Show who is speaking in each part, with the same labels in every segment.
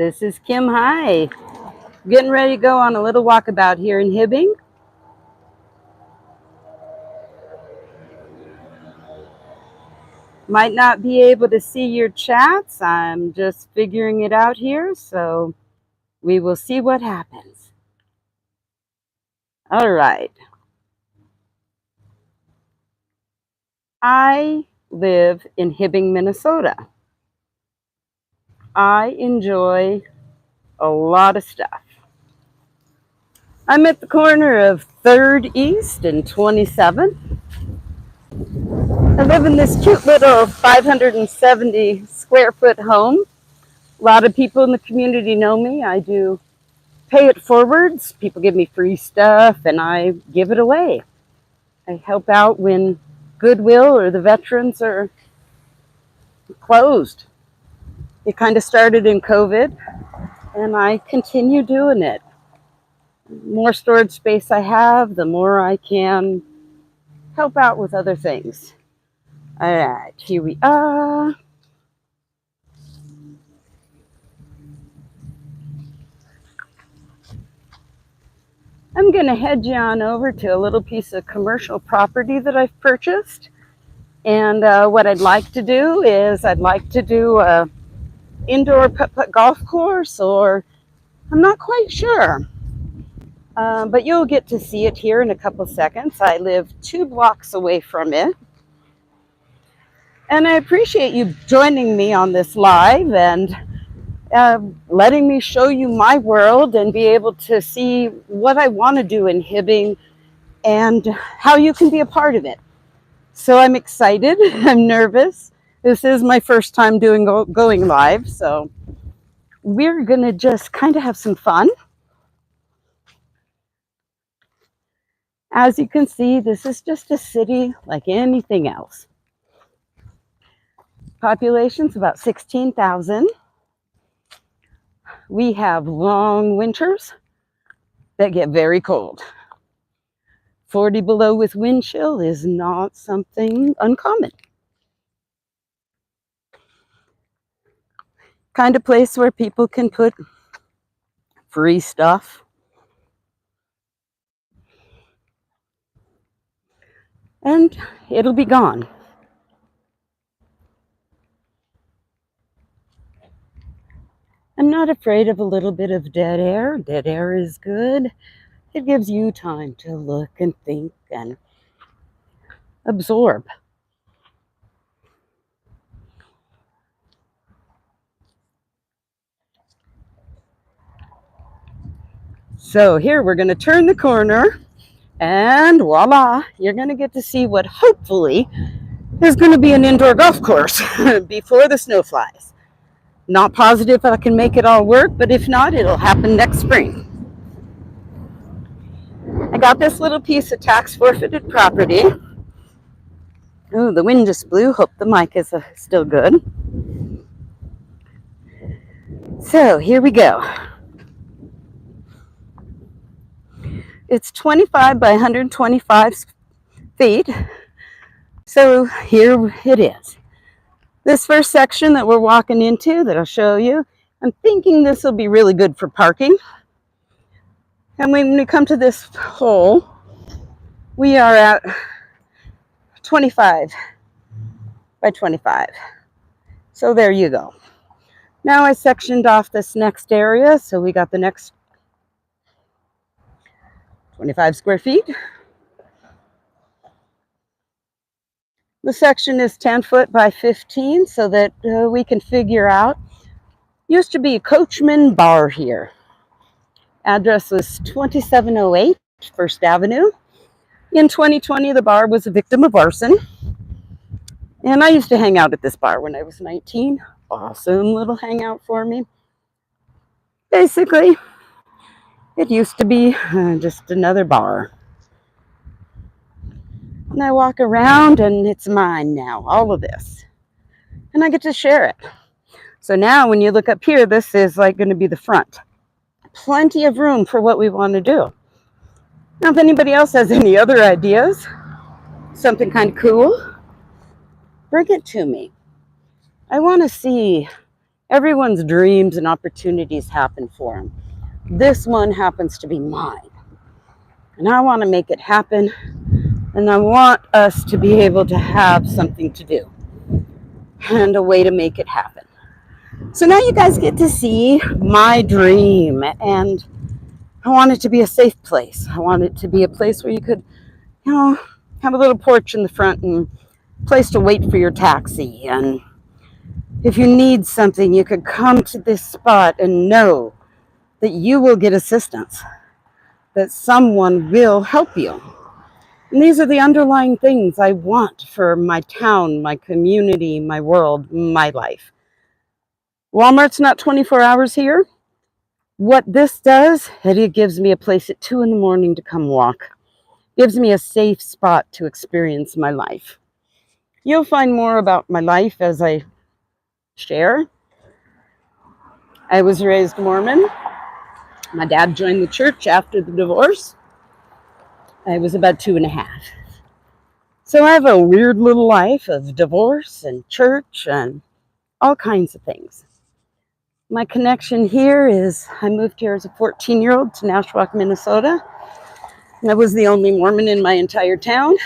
Speaker 1: This is Kim Heye. Getting ready to go on a little walkabout here in Hibbing. Might not be able to see your chats. I'm just figuring it out here, so we will see what happens. All right. I live in Hibbing, Minnesota. I enjoy a lot of stuff. I'm at the corner of 3rd East and 27th. I live in this cute little 570 square foot home. A lot of people in the community know me. I do pay it forwards. People give me free stuff and I give it away. I help out when Goodwill or the veterans are closed. It kind of started in COVID and I continue doing it. The more storage space I have, the more I can help out with other things. All right, here we are. I'm going to head you on over to a little piece of commercial property that I've purchased. And what I'd like to do is I'd like to do a indoor putt-putt golf course, or I'm not quite sure. But you'll get to see it here in a couple seconds. I live 2 blocks away from it. And I appreciate you joining me on this live and letting me show you my world and be able to see what I want to do in Hibbing and how you can be a part of it. So I'm excited. I'm nervous. This is my first time going live, so we're going to just kind of have some fun. As you can see, this is just a city like anything else. Population's about 16,000. We have long winters that get very cold. 40 below with wind chill is not something uncommon. Kind of place where people can put free stuff. And it'll be gone. I'm not afraid of a little bit of dead air. Dead air is good. It gives you time to look and think and absorb. So here we're going to turn the corner and voila, you're going to get to see what hopefully is going to be an indoor golf course before the snow flies. Not positive I can make it all work, but if not, it'll happen next spring. I got this little piece of tax forfeited property. Oh, the wind just blew. Hope the mic is still good. So here we go. It's 25 by 125 feet. So here it is. This first section that we're walking into that I'll show you, I'm thinking this will be really good for parking. And when we come to this hole, we are at 25 by 25. So there you go. Now I sectioned off this next area, so we got the next 25 square feet. The section is 10 foot by 15 so that we can figure out. Used to be a Coachman bar here. Address was 2708 First Avenue. In 2020, the bar was a victim of arson. And I used to hang out at this bar when I was 19. Awesome little hangout for me. Basically, it used to be just another bar. And I walk around and it's mine now, all of this. And I get to share it. So now when you look up here, this is like going to be the front. Plenty of room for what we want to do. Now, if anybody else has any other ideas, something kind of cool, bring it to me. I want to see Everyone's dreams and opportunities happen for them. This one happens to be mine. And I want to make it happen. And I want us to be able to have something to do and a way to make it happen. So now you guys get to see my dream. And I want it to be a safe place. I want it to be a place where you could, have a little porch in the front and a place to wait for your taxi. And if you need something, you could come to this spot and know that you will get assistance, that someone will help you. And these are the underlying things I want for my town, my community, my world, my life. Walmart's not 24 hours here. What this does, it gives me a place at 2 a.m. to come walk. Gives me a safe spot to experience my life. You'll find more about my life as I share. I was raised Mormon. My dad joined the church after the divorce. I was about 2.5. So I have a weird little life of divorce and church and all kinds of things. My connection here is I moved here as a 14-year-old to Nashwauk, Minnesota. I was the only Mormon in my entire town.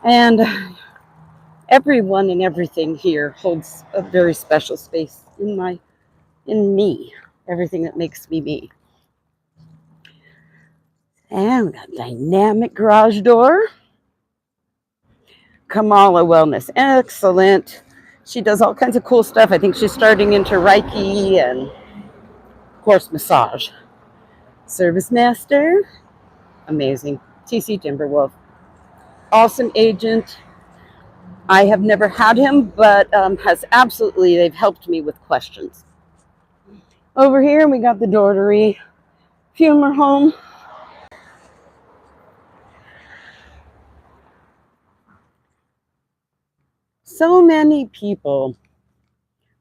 Speaker 1: And everyone and everything here holds a very special space in me. Everything that makes me me. And we got a dynamic garage door. Kamala Wellness, excellent. She does all kinds of cool stuff. I think she's starting into Reiki and, of course, massage. Service Master, amazing. TC Timberwolf, awesome agent. I have never had him, but they've helped me with questions. Over here, we got the Dortery Funeral Home. So many people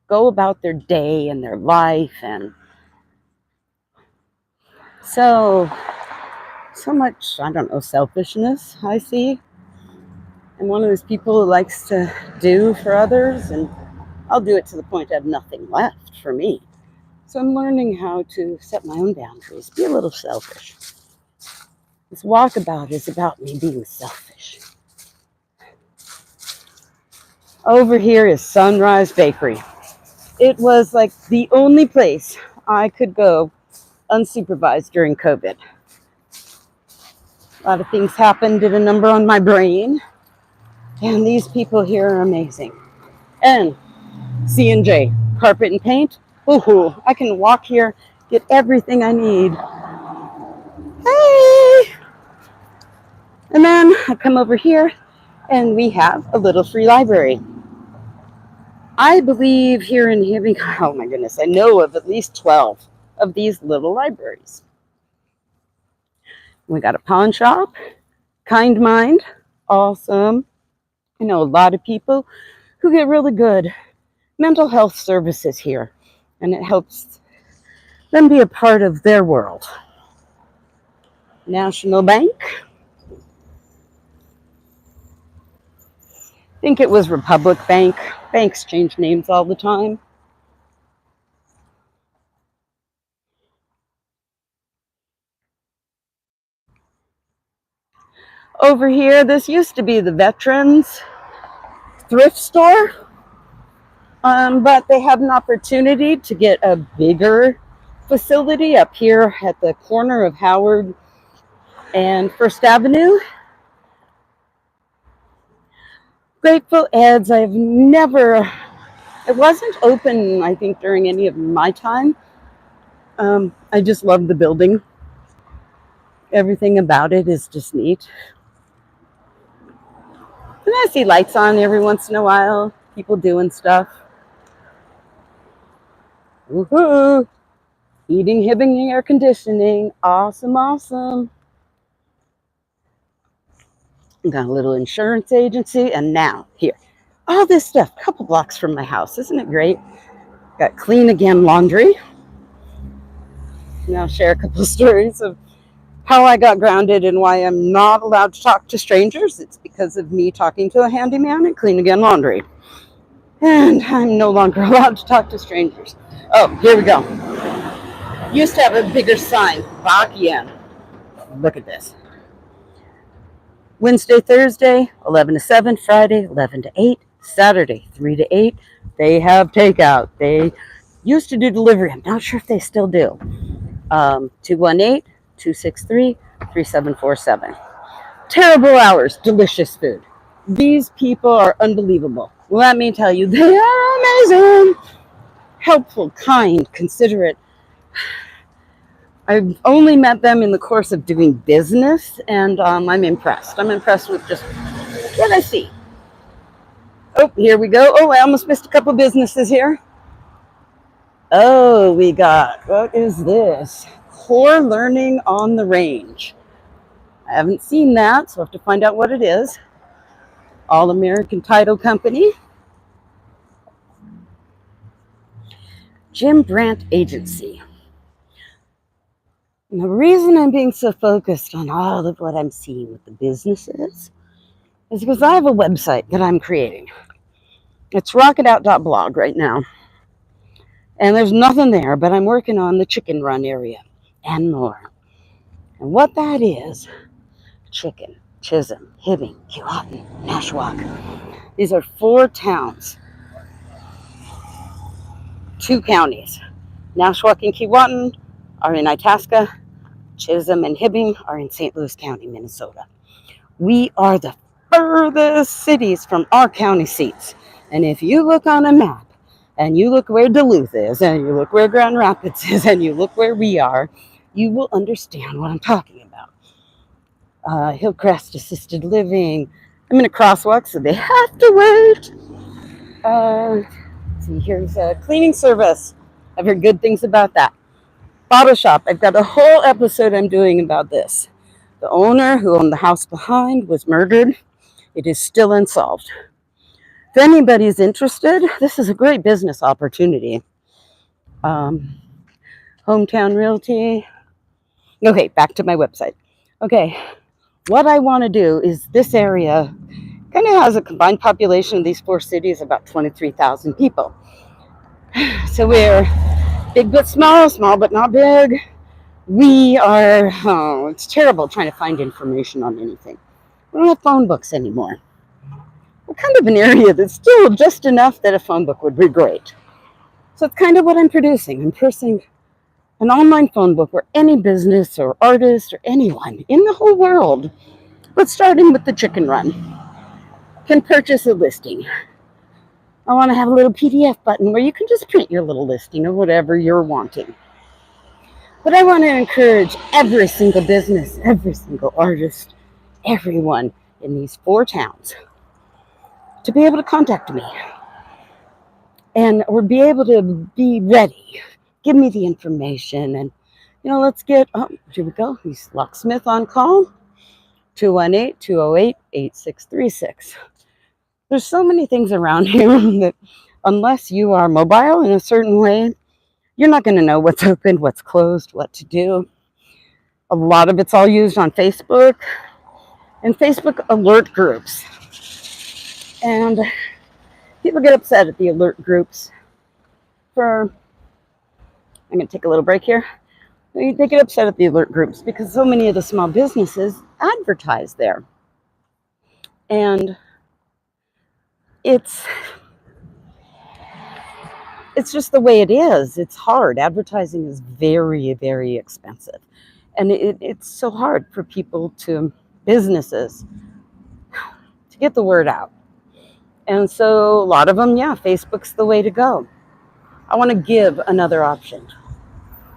Speaker 1: go about their day and their life, and so much, selfishness I see. I'm one of those people who likes to do for others, and I'll do it to the point I have nothing left for me. So I'm learning how to set my own boundaries, be a little selfish. This walkabout is about me being selfish. Over here is Sunrise Bakery. It was like the only place I could go unsupervised during COVID. A lot of things happened, did a number on my brain. And these people here are amazing. And C&J, carpet and paint. Ooh, I can walk here, get everything I need. Hey! And then I come over here and we have a little free library. I believe here in Hibbing, oh my goodness, I know of at least 12 of these little libraries. We got a pawn shop, Kind Mind, awesome. I know a lot of people who get really good mental health services here, and it helps them be a part of their world. National Bank. I think it was Republic Bank. Banks change names all the time. Over here, this used to be the Veterans thrift store, but they have an opportunity to get a bigger facility up here at the corner of Howard and First Avenue. Grateful Ed's, it wasn't open, I think, during any of my time. I just love the building. Everything about it is just neat. And I see lights on every once in a while, people doing stuff. Woohoo! Heating, Hibbing air conditioning. Awesome, awesome. Got a little insurance agency, and now here. All this stuff, a couple blocks from my house. Isn't it great? Got Clean Again Laundry. And I'll share a couple stories of how I got grounded and why I'm not allowed to talk to strangers. It's because of me talking to a handyman at Clean Again Laundry. And I'm no longer allowed to talk to strangers. Oh, here we go. Used to have a bigger sign, Bakian. Look at this. Wednesday, Thursday, 11 to 7. Friday, 11 to 8. Saturday, 3 to 8. They have takeout. They used to do delivery. I'm not sure if they still do. 218-263-3747. Terrible hours, delicious food. These people are unbelievable. Let me tell you, they are amazing. Helpful, kind, considerate. I've only met them in the course of doing business, and I'm impressed. I'm impressed with just what I see. Oh, here we go. Oh, I almost missed a couple businesses here. Oh, we got, what is this? Core Learning on the Range. I haven't seen that, so I have to find out what it is. All American Title Company. Jim Brandt Agency. And the reason I'm being so focused on all of what I'm seeing with the businesses is because I have a website that I'm creating. It's rocketout.blog right now. And there's nothing there, but I'm working on the chicken run area and more. And what that is, Chicken, Chisholm, Hibbing, Keewatin, Nashwauk. These are 4 towns, 2 counties. Nashwauk and Keewatin are in Itasca. Chisholm and Hibbing are in St. Louis County, Minnesota. We are the furthest cities from our county seats. And if you look on a map, and you look where Duluth is, and you look where Grand Rapids is, and you look where we are, you will understand what I'm talking about. Hillcrest Assisted Living. I'm in a crosswalk, so they have to wait. See, here's a cleaning service. I've heard good things about that. Bottle shop. I've got a whole episode I'm doing about this. The owner who owned the house behind was murdered. It is still unsolved. If anybody's interested, this is a great business opportunity. Hometown Realty. Okay, back to my website. Okay, what I want to do is this area kind of has a combined population of these 4 cities, about 23,000 people. So we're big but small, small but not big. We are, it's terrible trying to find information on anything. We don't have phone books anymore. We're kind of an area that's still just enough that a phone book would be great. So it's kind of what I'm producing. I'm producing an online phone book where any business or artist or anyone in the whole world, but starting with the chicken run, can purchase a listing. I want to have a little PDF button where you can just print your little listing of whatever you're wanting. But I want to encourage every single business, every single artist, everyone in these 4 towns to be able to contact me or be able to be ready. Give me the information and, let's get, here we go. He's Locksmith on call, 218-208-8636. There's so many things around here that unless you are mobile in a certain way, you're not going to know what's open, what's closed, what to do. A lot of it's all used on Facebook and Facebook alert groups. And people get upset at the alert groups I'm going to take a little break here. They get upset at the alert groups because so many of the small businesses advertise there. And it's just the way it is. It's hard. Advertising is very, very expensive. And it's so hard for businesses, to get the word out. And so a lot of them, Facebook's the way to go. I want to give another option.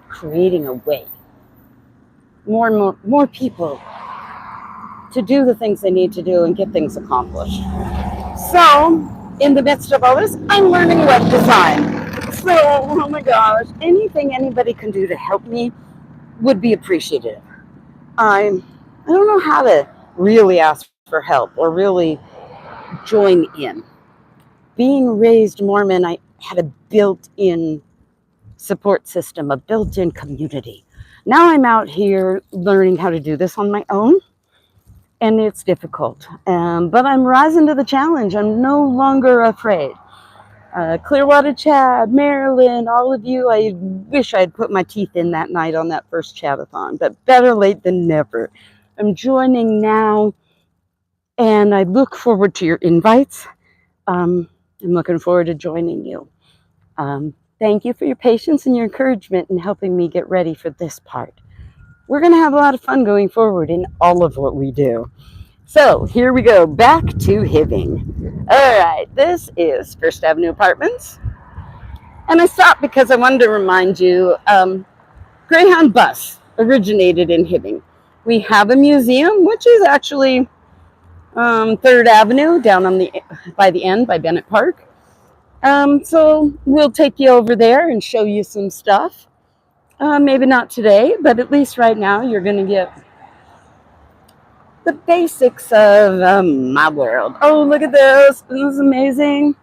Speaker 1: Creating a way. More people to do the things they need to do and get things accomplished. So, in the midst of all this, I'm learning web design. So, oh my gosh, anything anybody can do to help me would be appreciated. I don't know how to really ask for help or really join in. Being raised Mormon, I had a built-in support system, a built-in community. Now I'm out here learning how to do this on my own, and it's difficult. But I'm rising to the challenge. I'm no longer afraid. Clearwater Chad, Maryland, all of you. I wish I'd put my teeth in that night on that first chat-a-thon, but better late than never. I'm joining now, and I look forward to your invites. I'm looking forward to joining you. Thank you for your patience and your encouragement in helping me get ready for this part. We're going to have a lot of fun going forward in all of what we do. So here we go, back to Hibbing. All right, this is First Avenue Apartments. And I stopped because I wanted to remind you, Greyhound bus originated in Hibbing. We have a museum, which is actually 3rd Avenue down on by the end by Bennett Park. So we'll take you over there and show you some stuff. Maybe not today, but at least right now you're going to get the basics of my world. Oh, look at this. This is amazing.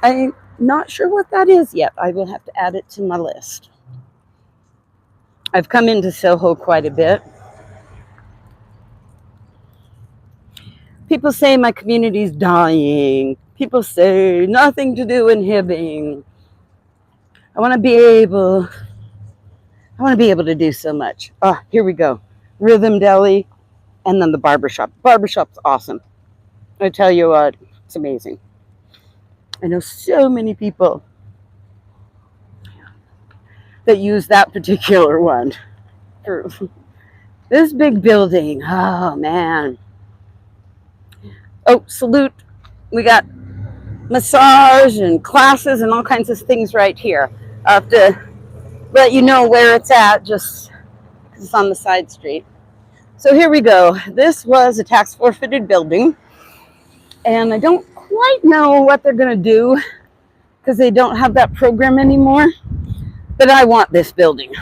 Speaker 1: I'm not sure what that is yet. I will have to add it to my list. I've come into Soho quite a bit. People say my community's dying. People say nothing to do in Hibbing. I want to be able to do so much. Oh, here we go. Rhythm Deli, and then the barbershop. Barbershop's awesome. I tell you what, it's amazing. I know so many people that use that particular one. For this big building, oh man. Oh, salute. We got massage and classes and all kinds of things right here. I'll have to let you know where it's at, just because it's on the side street. So here we go. This was a tax forfeited building, and I don't quite know what they're going to do because they don't have that program anymore, but I want this building.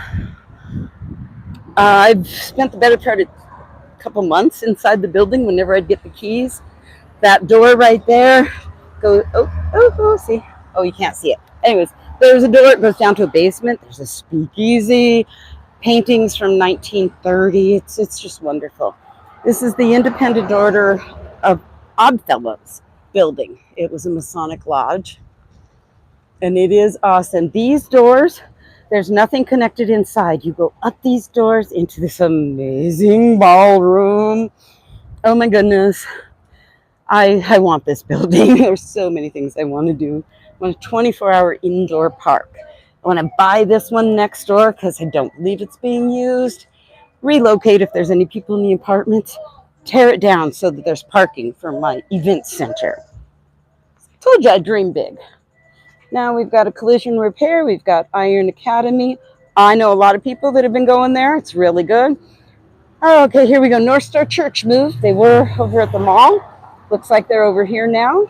Speaker 1: I've spent the better part of a couple months inside the building whenever I'd get the keys. That door right there goes, see. Oh, you can't see it. Anyways, there's a door, it goes down to a basement. There's a speakeasy, paintings from 1930. It's just wonderful. This is the Independent Order of Oddfellows Building. It was a Masonic lodge, and it is awesome. These doors, there's nothing connected inside. You go up these doors into this amazing ballroom. Oh my goodness. I want this building. There's so many things I want to do. I want a 24-hour indoor park. I want to buy this one next door because I don't believe it's being used. Relocate if there's any people in the apartments. Tear it down so that there's parking for my event center. Told you I dream big. Now we've got a collision repair. We've got Iron Academy. I know a lot of people that have been going there. It's really good. Oh, okay, here we go. North Star Church moved. They were over at the mall. Looks like they're over here now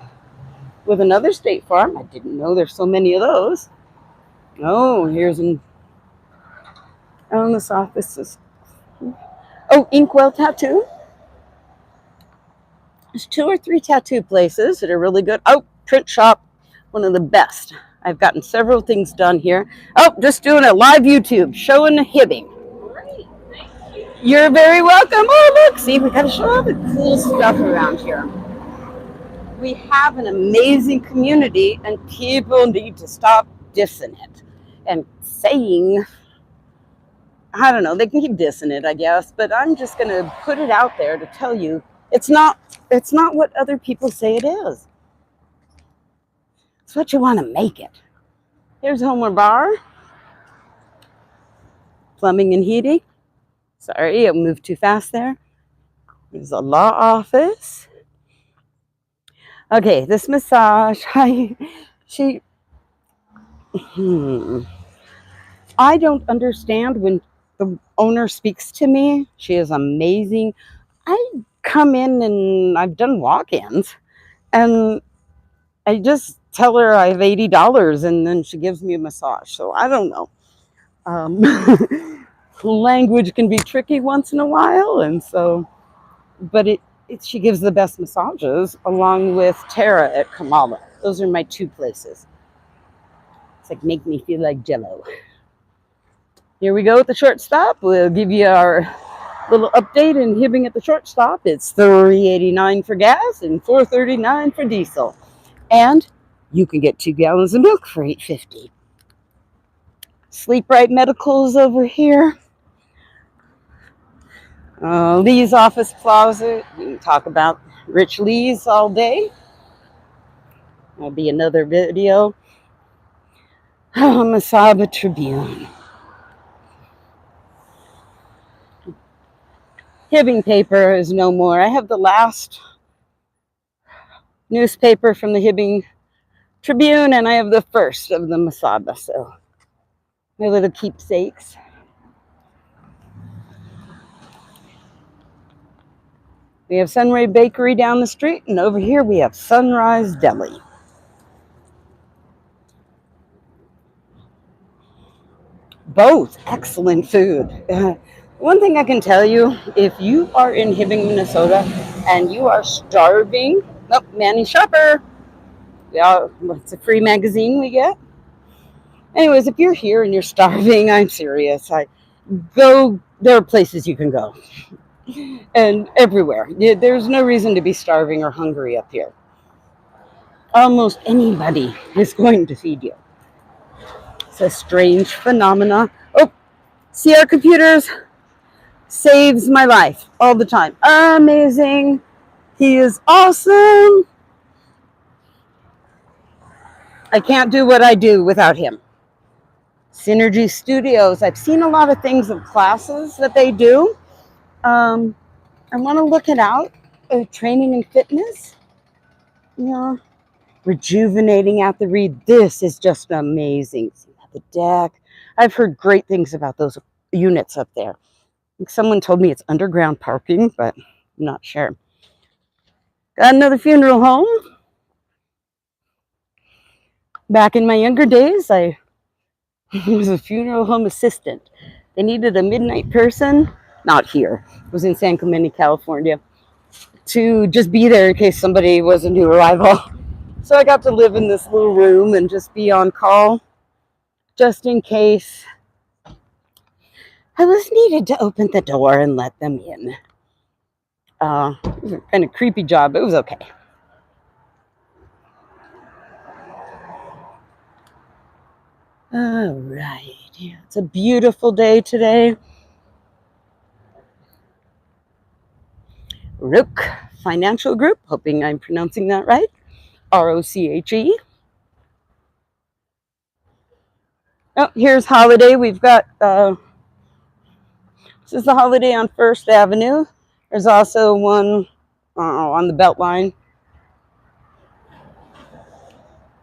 Speaker 1: with another State Farm. I didn't know there's so many of those. Oh, here's an this office is. Oh, Inkwell Tattoo. There's 2 or 3 tattoo places that are really good. Oh, print shop, one of the best. I've gotten several things done here. Oh, just doing a live YouTube showing Hibbing.
Speaker 2: Great, thank you.
Speaker 1: You're very welcome. Oh, look, see, we got to show all the cool stuff around here. We have an amazing community, and people need to stop dissing it and saying, I don't know, they can keep dissing it, I guess, but I'm just going to put it out there to tell you it's not what other people say it is. It's what you want to make it. Here's Homer Bar. Plumbing and heating. Sorry, I moved too fast there. There's a law office. Okay, this massage, I don't understand when the owner speaks to me. She is amazing. I come in and I've done walk-ins, and I just tell her I have $80, and then she gives me a massage. So I don't know. Language can be tricky once in a while, and so, but she gives the best massages, along with Tara at Kamala. Those are my 2 places. It's like, make me feel like Jello. Here we go with the short stop. We'll give you our Little update in Hibbing at the shortstop. It's $3.89 for gas and $4.39 for diesel. And you can get 2 gallons of milk for $8.50. Sleep Right Medical's over here. Lee's Office Plaza. We can talk about Rich Lee's all day. That'll be another video. Masaba Tribune. Hibbing paper is no more. I have the last newspaper from the Hibbing Tribune, and I have the first of the Masaba, so my little keepsakes. We have Sunray Bakery down the street, and over here we have Sunrise Deli. Both excellent food. One thing I can tell you, if you are in Hibbing, Minnesota, and you are starving, Manny Shopper, it's a free magazine we get. Anyways, if you're here and you're starving, I'm serious. There are places you can go. And everywhere. There's no reason to be starving or hungry up here. Almost anybody is going to feed you. It's a strange phenomena. Oh, CR Computers saves my life all the time. Amazing. He is awesome. I can't do what I do without him. Synergy Studios. I've seen a lot of things of classes that they do. I want to look it out. Training and fitness. Rejuvenating at the Reed. This is just amazing. See the deck. I've heard great things about those units up there. Someone told me it's underground parking, but I'm not sure. Got another funeral home. Back in my younger days, I was a funeral home assistant. They needed a midnight person. Not here. It was in San Clemente, California, to just be there in case somebody was a new arrival. So I got to live in this little room and just be on call, just in case I was needed to open the door and let them in. It was a kind of creepy job, but it was okay. All right. It's a beautiful day today. Rook Financial Group, hoping I'm pronouncing that right. ROCHE. Oh, here's Holiday. We've got, this is the Holiday on First Avenue. There's also one on the Beltline.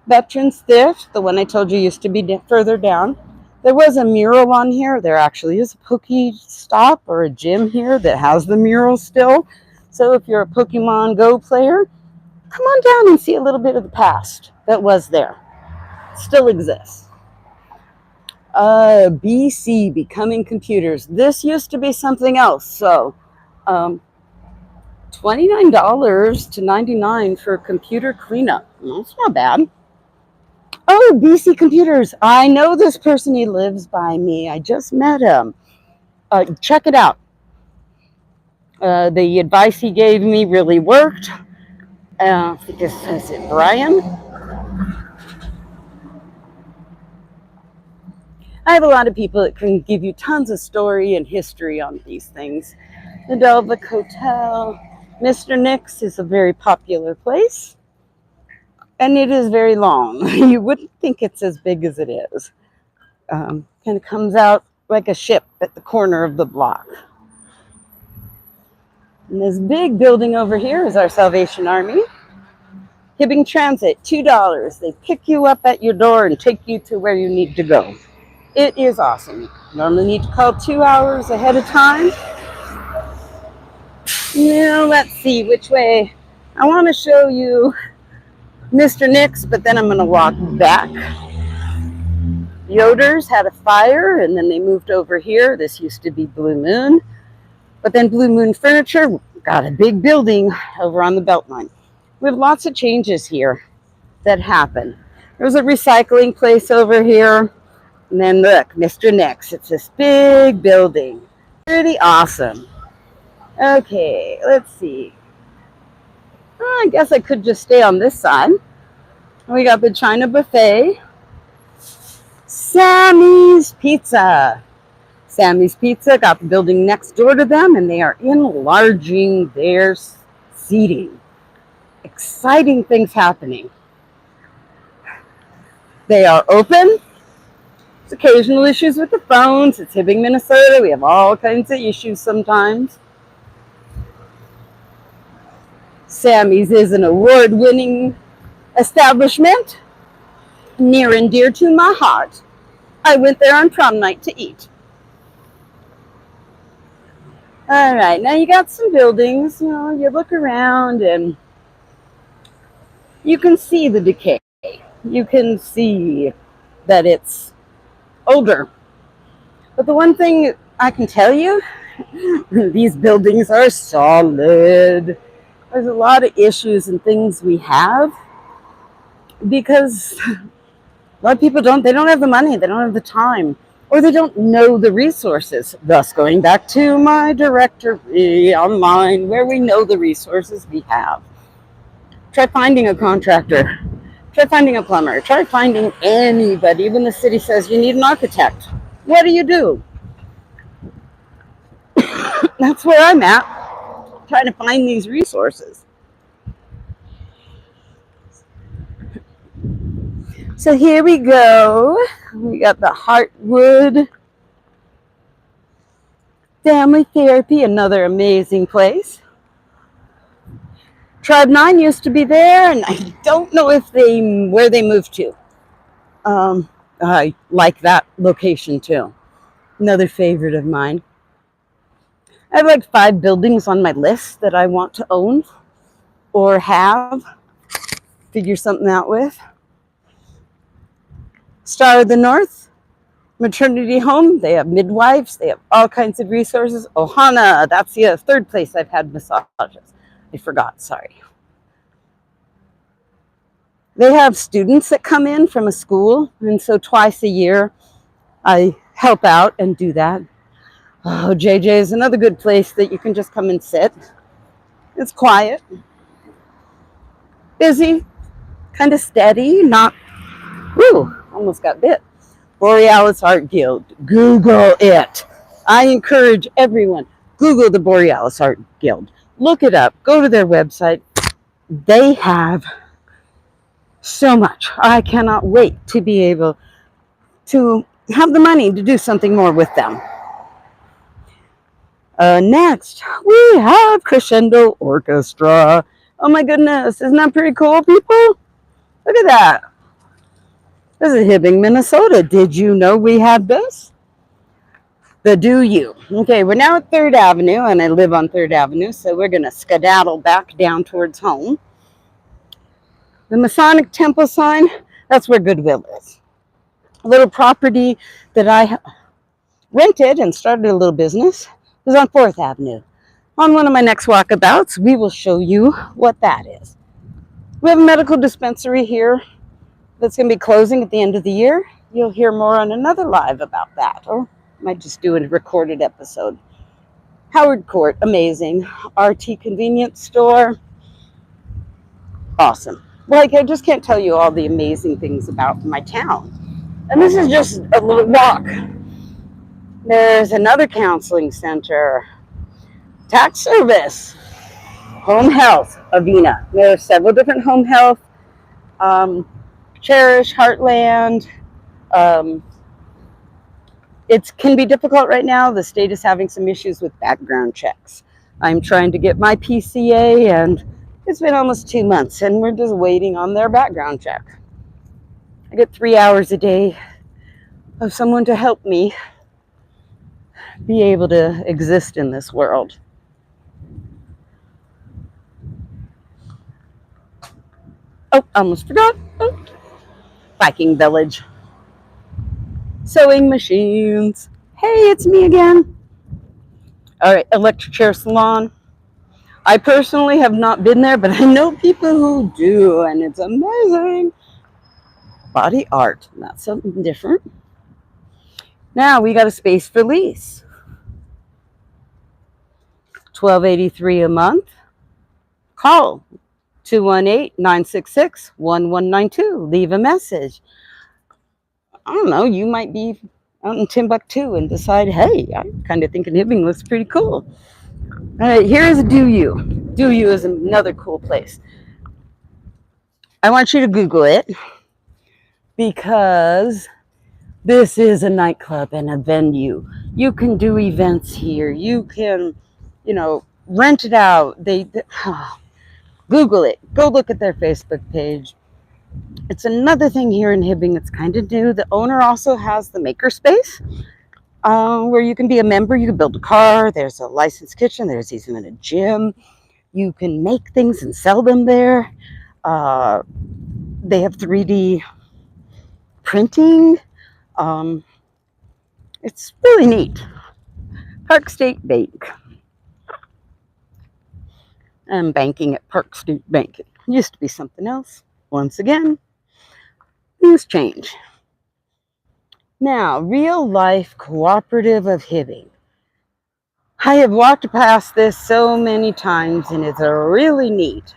Speaker 1: Veterans Thrift, the one I told you used to be further down. There was a mural on here. There actually is a Pokestop or a gym here that has the mural still. So if you're a Pokemon Go player, come on down and see a little bit of the past that was there. Still exists. BC Becoming Computers. This used to be something else. So $29 to $99 for computer cleanup. That's not bad. Oh, BC Computers. I know this person. He lives by me. I just met him. Check it out. The advice he gave me really worked. I think is it Brian? I have a lot of people that can give you tons of story and history on these things. The Delvic Hotel. Mr. Nick's is a very popular place. And it is very long. You wouldn't think it's as big as it is. Kind of comes out like a ship at the corner of the block. And this big building over here is our Salvation Army. Hibbing Transit, $2. They pick you up at your door and take you to where you need to go. It is awesome. You normally need to call 2 hours ahead of time. Let's see which way. I want to show you Mr. Nick's, but then I'm going to walk back. Yoder's had a fire, and then they moved over here. This used to be Blue Moon. But then Blue Moon Furniture got a big building over on the Beltline. We have lots of changes here that happen. There's a recycling place over here. And then look, Mr. Nick's. It's this big building. Pretty awesome. Okay, let's see. I guess I could just stay on this side. We got the China buffet. Sammys Pizza. Sammys Pizza got the building next door to them, and they are enlarging their seating. Exciting things happening. They are open. There's occasional issues with the phones. It's Hibbing, Minnesota. We have all kinds of issues sometimes. Sammy's is an award-winning establishment near and dear to my heart. I went there on prom night to eat. All right, now you got some buildings. You look around and you can see the decay. You can see that it's older. But the one thing I can tell you, these buildings are solid. There's a lot of issues and things we have because a lot of people they don't have the money, they don't have the time, or they don't know the resources. Thus, going back to my directory online where we know the resources we have. Try finding a contractor. Try finding a plumber. Try finding anybody. Even the city says you need an architect. What do? That's where I'm at, trying to find these resources. So here we go. We got the Heartwood Family Therapy, another amazing place. Tribe 9 used to be there, and I don't know where they moved to. I like that location too. Another favorite of mine. I have like 5 buildings on my list that I want to own or figure something out with. Star of the North, maternity home. They have midwives. They have all kinds of resources. Ohana, that's the third place I've had massages. I forgot, sorry. They have students that come in from a school, and so twice a year I help out and do that. Oh, JJ is another good place that you can just come and sit. It's quiet, busy, kind of steady, almost got bit. Borealis Art Guild. Google it. I encourage everyone, Google the Borealis Art Guild. Look it up. Go to their website. They have so much. I cannot wait to be able to have the money to do something more with them. Next, we have Crescendo Orchestra. Oh my goodness, isn't that pretty cool, people? Look at that. This is Hibbing, Minnesota. Did you know we had this? The Do You. Okay, we're now at 3rd Avenue, and I live on 3rd Avenue, so we're going to skedaddle back down towards home. The Masonic Temple sign, that's where Goodwill is. A little property that I rented and started a little business is on 4th Avenue. On one of my next walkabouts, we will show you what that is. We have a medical dispensary here that's going to be closing at the end of the year. You'll hear more on another live about that, or might just do a recorded episode. Howard Court, amazing. RT convenience store, awesome. Like, I just can't tell you all the amazing things about my town. And this is just a little walk. There's another counseling center, tax service, home health, Avena. There are several different home health, Cherish, Heartland. It can be difficult right now. The state is having some issues with background checks. I'm trying to get my PCA, and it's been almost 2 months, and we're just waiting on their background check. I get 3 hours a day of someone to help me be able to exist in this world. Oh, almost forgot. Oh. Viking Village. Sewing machines. Hey, it's me again. All right, electric chair salon. I personally have not been there, but I know people who do, and it's amazing. Body art, that's something different. Now we got a space for lease. $12.83 a month. Call 218-966-1192. Leave a message. I don't know, you might be out in Timbuktu and decide, hey, I'm kind of thinking Hibbing looks pretty cool. All right, here's Do You. Do You is another cool place. I want you to Google it because this is a nightclub and a venue. You can do events here. You can, rent it out. Google it. Go look at their Facebook page. It's another thing here in Hibbing that's kind of new. The owner also has the makerspace where you can be a member. You can build a car. There's a licensed kitchen. There's even a gym. You can make things and sell them there. They have 3D printing. It's really neat. Park State Bank. I'm banking at Park State Bank. It used to be something else. Once again, things change. Now, Real Life Cooperative of Hibbing. I have walked past this so many times, and it's really neat.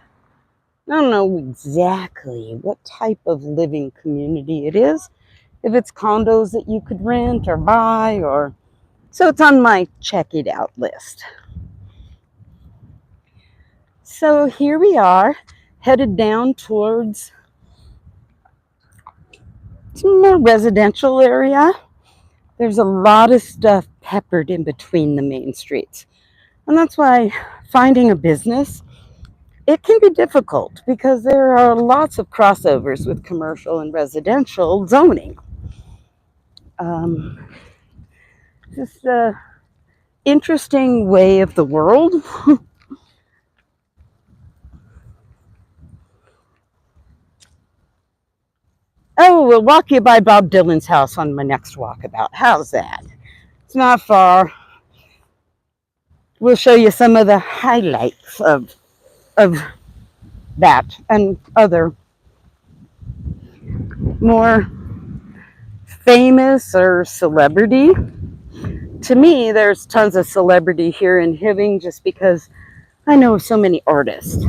Speaker 1: I don't know exactly what type of living community it is. If it's condos that you could rent or buy, so it's on my check it out list. So here we are, headed down towards some more residential area. There's a lot of stuff peppered in between the main streets. And that's why finding a business, it can be difficult because there are lots of crossovers with commercial and residential zoning. Just an interesting way of the world. Oh, we'll walk you by Bob Dylan's house on my next walkabout. How's that? It's not far. We'll show you some of the highlights of that and other more famous or celebrity. To me, there's tons of celebrity here in Hibbing just because I know so many artists.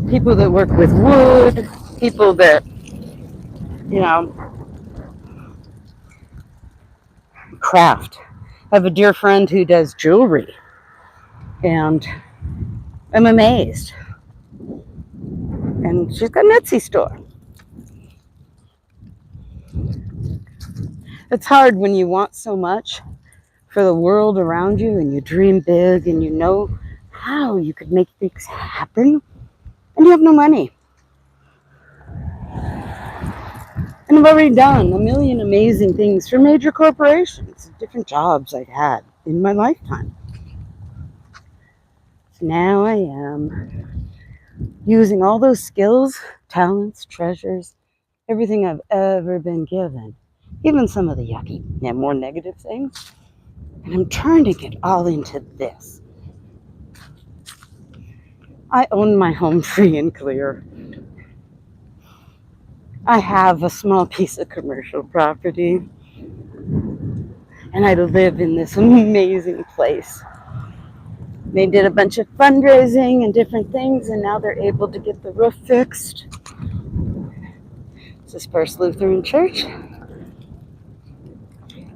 Speaker 1: People that work with wood, people that, craft. I have a dear friend who does jewelry, and I'm amazed. And she's got an Etsy store. It's hard when you want so much for the world around you and you dream big and you know how you could make things happen and you have no money. And I've already done a million amazing things for major corporations, different jobs I've had in my lifetime. So now I am using all those skills, talents, treasures, everything I've ever been given, even some of the yucky and more negative things. And I'm trying to get all into this. I own my home free and clear. I have a small piece of commercial property. And I live in this amazing place. They did a bunch of fundraising and different things, and now they're able to get the roof fixed. This is First Lutheran Church.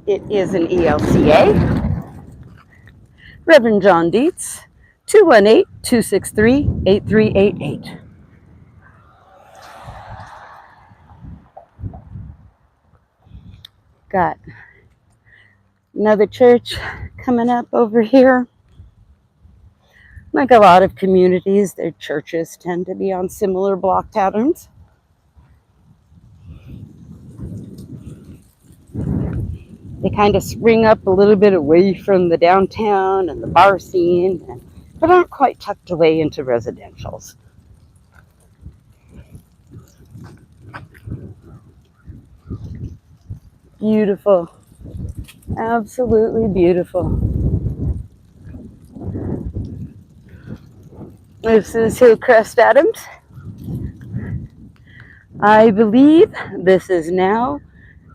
Speaker 1: It is an ELCA. Reverend John Dietz, 218-263-8388. Got another church coming up over here. Like a lot of communities, their churches tend to be on similar block patterns. They kind of spring up a little bit away from the downtown and the bar scene, but aren't quite tucked away into residentials. Beautiful. Absolutely beautiful. This is Hillcrest Adams. I believe this is now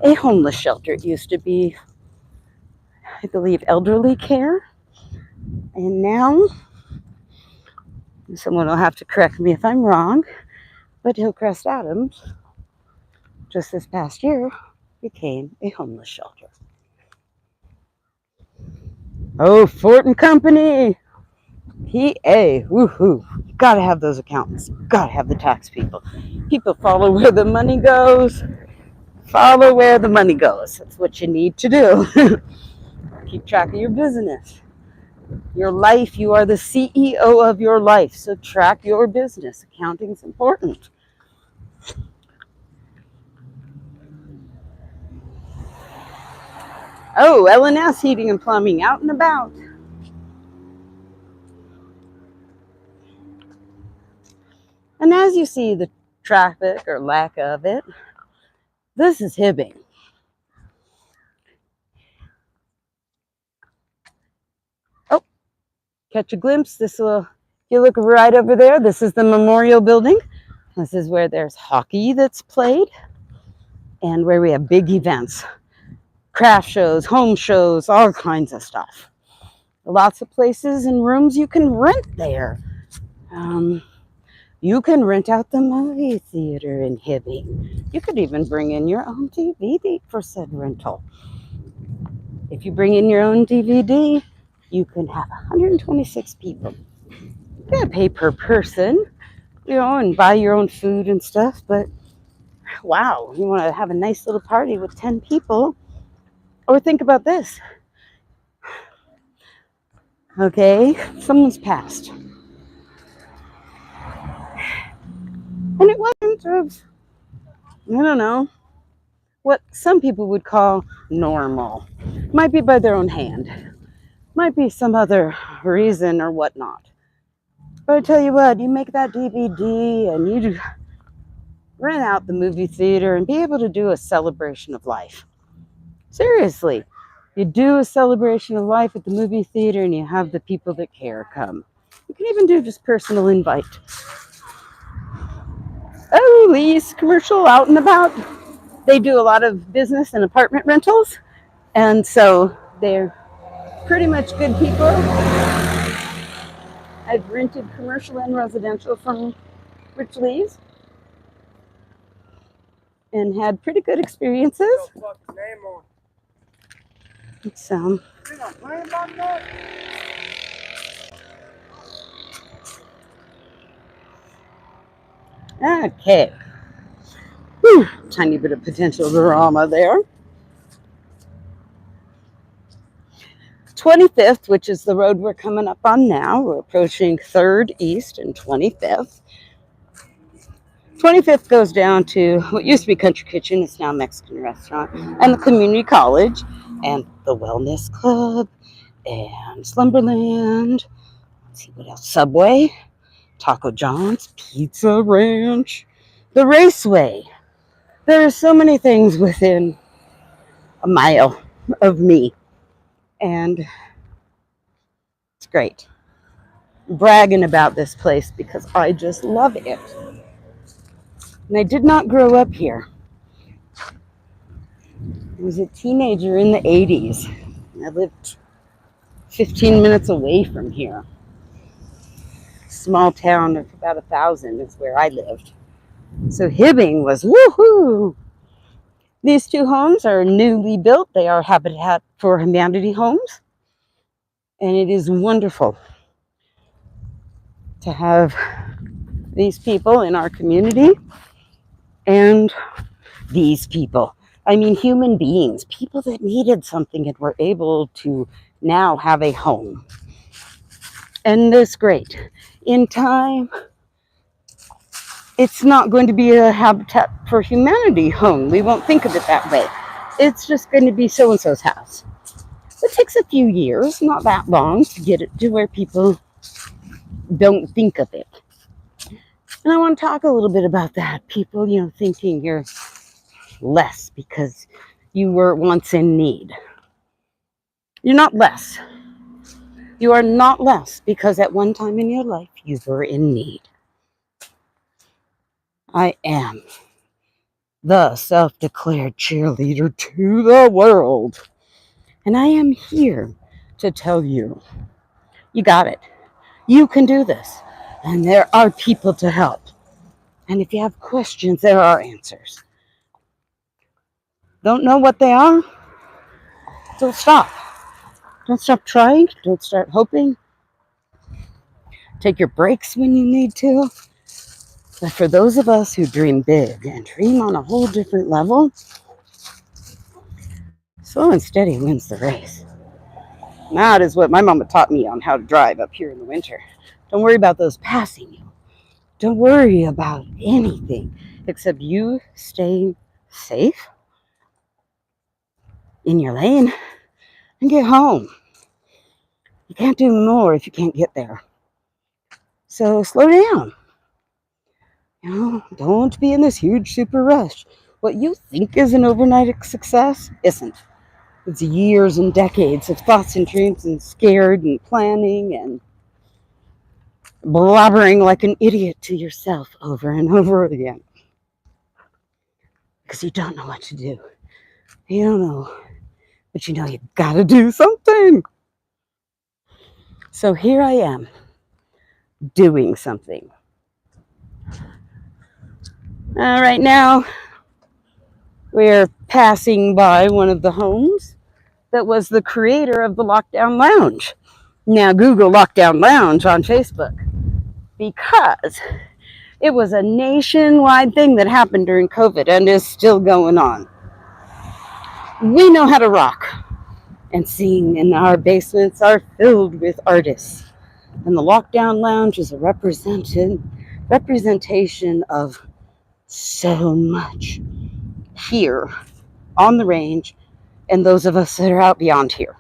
Speaker 1: a homeless shelter. It used to be, I believe, elderly care. And now Someone will have to correct me if I'm wrong, but Hillcrest Adams, just this past year, became a homeless shelter. Oh, Fortin Company! PA, woohoo! You gotta have those accountants. Gotta have the tax people. People follow where the money goes. Follow where the money goes. That's what you need to do. Keep track of your business. Your life, you are the CEO of your life, so track your business. Accounting's important. Oh, L&S Heating and Plumbing, out and about. And as you see the traffic or lack of it, this is Hibbing. Oh, catch a glimpse. If you look right over there, this is the Memorial Building. This is where there's hockey that's played and where we have big events, craft shows, home shows, all kinds of stuff. Lots of places and rooms you can rent there. You can rent out the movie theater in Hibbing. You could even bring in your own DVD for said rental. If you bring in your own DVD, you can have 126 people. You gotta pay per person, and buy your own food and stuff, but wow, you want to have a nice little party with 10 people. Or think about this. Okay, someone's passed. And it wasn't I don't know, what some people would call normal. Might be by their own hand. Might be some other reason or whatnot. But I tell you what, you make that DVD and you rent out the movie theater and be able to do a celebration of life. Seriously, you do a celebration of life at the movie theater and you have the people that care come. You can even do just personal invite. Oh, Lee's commercial out and about. They do a lot of business and apartment rentals, and so they're pretty much good people. I've rented commercial and residential from Rich Lee's and had pretty good experiences. So, okay. Whew, tiny bit of potential drama there. 25th, which is the road we're coming up on now. We're approaching 3rd East and 25th. 25th goes down to what used to be Country Kitchen. It's now Mexican restaurant. And the community college and the wellness club and Slumberland. Let's see what else. Subway, Taco John's, Pizza Ranch, the Raceway. There are so many things within a mile of me. And it's great. I'm bragging about this place because I just love it. And I did not grow up here. I was a teenager in the 80s. I lived 15 minutes away from here. Small town of about 1,000 is where I lived. So Hibbing was woohoo! These two homes are newly built. They are Habitat for Humanity homes. And it is wonderful to have these people in our community and these people. I mean, human beings, people that needed something and were able to now have a home. And it's great. In time, it's not going to be a Habitat for Humanity home. We won't think of it that way. It's just going to be so-and-so's house. It takes a few years, not that long, to get it to where people don't think of it. And I want to talk a little bit about that. People, thinking you're less because you were once in need. You're not less. You are not less because at one time in your life you were in need. I am the self-declared cheerleader to the world. And I am here to tell you, you got it. You can do this. And there are people to help. And if you have questions, there are answers. Don't know what they are? Don't stop. Don't stop trying. Don't start hoping. Take your breaks when you need to. But for those of us who dream big and dream on a whole different level, slow and steady wins the race. And that is what my mama taught me on how to drive up here in the winter. Don't worry about those passing you. Don't worry about anything except you staying safe in your lane and get home. You can't do more if you can't get there. So slow down. Don't be in this huge super rush. What you think is an overnight success isn't. It's years and decades of thoughts and dreams and scared and planning and blabbering like an idiot to yourself over and over again. Because you don't know what to do. You don't know. But you know you gotta do something. So here I am, doing something. Right now, we're passing by one of the homes that was the creator of the Lockdown Lounge. Now Google Lockdown Lounge on Facebook because it was a nationwide thing that happened during COVID and is still going on. We know how to rock and sing, and our basements are filled with artists. And the Lockdown Lounge is a representation of so much here on the range and those of us that are out beyond here.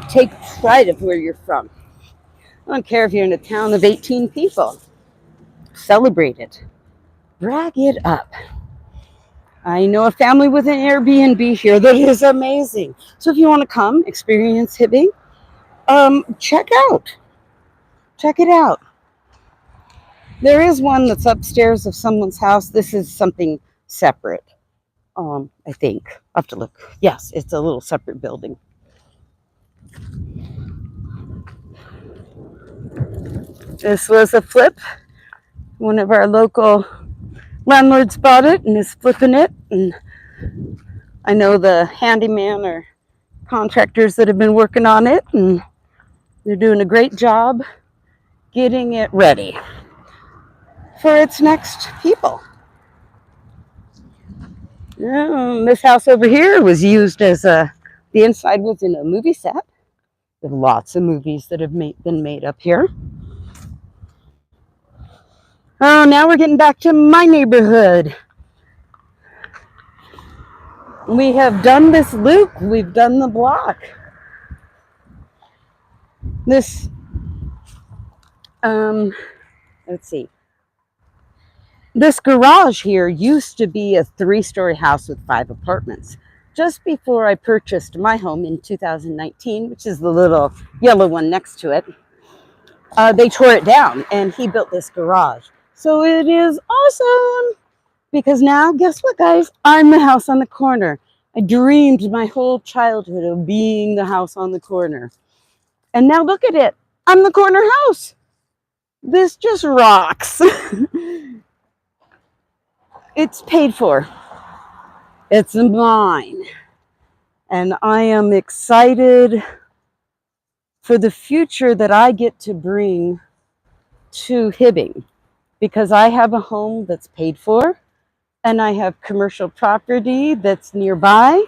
Speaker 1: Take pride of where you're from. I don't care if you're in a town of 18 people. Celebrate it. Brag it up. I know a family with an Airbnb here that is amazing. So if you want to come experience Hibbing, check it out. There is one that's upstairs of someone's house. This is something separate. I think I have to look. Yes, it's a little separate building. This was a flip. One of our local landlords bought it and is flipping it. And I know the handyman or contractors that have been working on it, and they're doing a great job getting it ready for its next people. This house over here was used as the inside was in a movie set. There are lots of movies that have been made up here. Oh, now we're getting back to my neighborhood. We have done this loop. We've done the block. This, let's see. This garage here used to be a 3-story house with 5 apartments. Just before I purchased my home in 2019, which is the little yellow one next to it, they tore it down and he built this garage. So it is awesome because now, guess what, guys? I'm the house on the corner. I dreamed my whole childhood of being the house on the corner. And now look at it. I'm the corner house. This just rocks. It's paid for. It's mine. And I am excited for the future that I get to bring to Hibbing, because I have a home that's paid for, and I have commercial property that's nearby,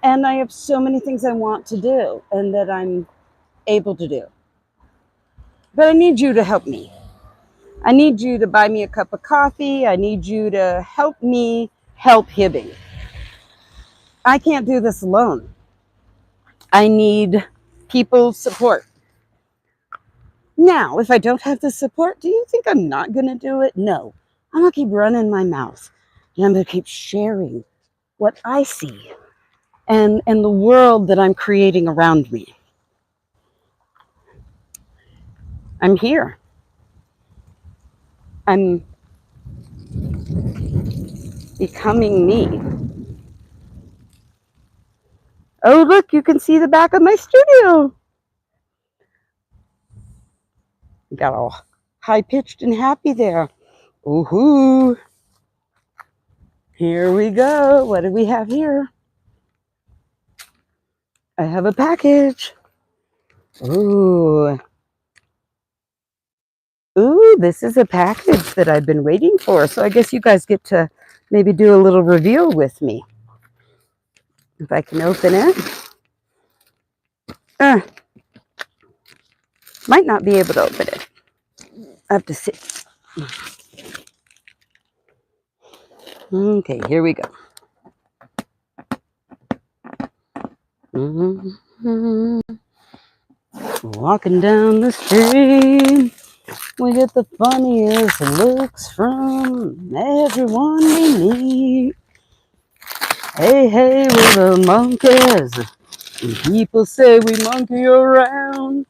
Speaker 1: and I have so many things I want to do and that I'm able to do. But I need you to help me. I need you to buy me a cup of coffee. I need you to help me help Hibbing. I can't do this alone. I need people's support. Now, if I don't have the support, do you think I'm not going to do it? No. I'm going to keep running my mouth. And I'm going to keep sharing what I see and the world that I'm creating around me. I'm here. I'm becoming me. Oh, look, you can see the back of my studio. Got all high-pitched and happy there. Ooh-hoo. Here we go. What do we have here? I have a package. Ooh. Ooh, this is a package that I've been waiting for. So I guess you guys get to maybe do a little reveal with me. If I can open it. Might not be able to open it. I have to see. Okay, here we go. Walking down the street, we get the funniest looks from everyone we meet. Hey, hey, we're the monkeys. And people say we monkey around.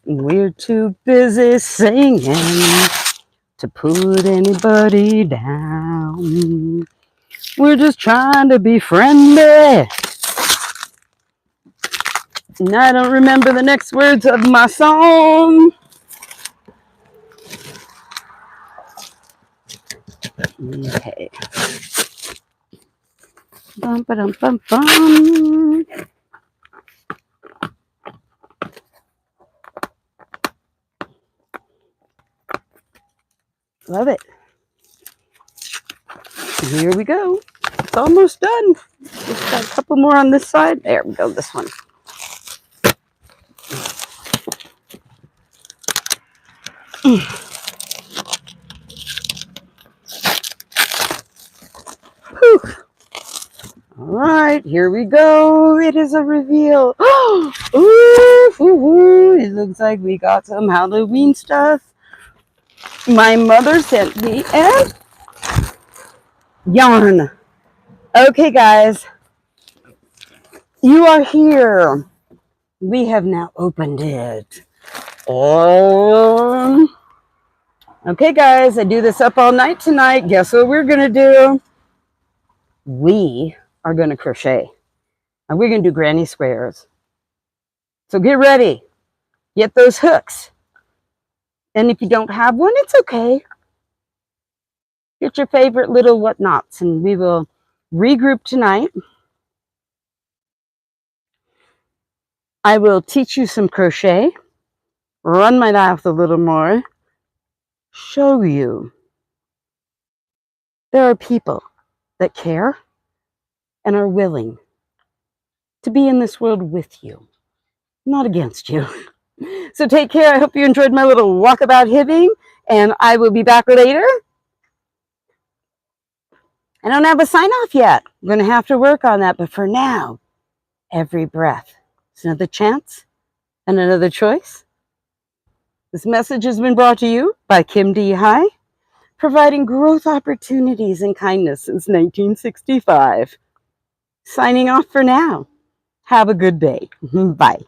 Speaker 1: We're too busy singing to put anybody down. We're just trying to be friendly. And I don't remember the next words of my song. Okay. Bum, ba-dum, bum, bum. Love it. Here we go. It's almost done. Just got a couple more on this side. There we go, this one. Whew. All right, here we go. It is a reveal. Ooh, it looks like we got some Halloween stuff. My mother sent me and yarn. Okay, guys, you are here. We have now opened it. Okay, guys, I do this up all night tonight. Guess what we're gonna do? We are gonna crochet, and we're gonna do granny squares. So get ready. Get those hooks. And if you don't have one, it's okay. Get your favorite little whatnots, and we will regroup tonight. I will teach you some crochet, run my mouth a little more, show you there are people that care and are willing to be in this world with you, not against you. So take care. I hope you enjoyed my little walkabout Hibbing, and I will be back later. I don't have a sign off yet. I'm going to have to work on that, but for now, every breath is another chance and another choice. This message has been brought to you by Kim D. Heye, providing growth opportunities and kindness since 1965. Signing off for now. Have a good day. Bye.